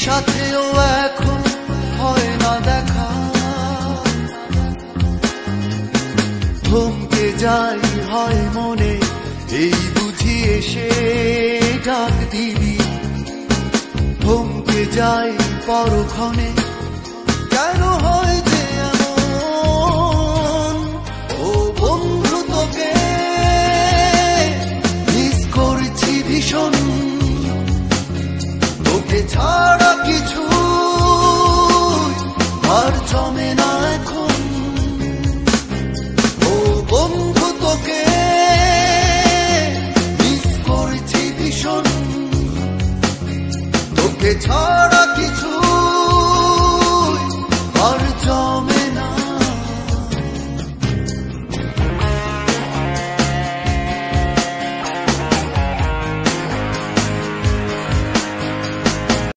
সাথেও এখন হয় না দেখা, থমকে যাই হয় মনে, এই বুঝি এসে ডাক দিবি। থমকে যাই পরক্ষণে, কেন হয় যে এমন? ও বন্ধু তোকে মিস করছি ভীষণ, তোকে ছাড়া কিছু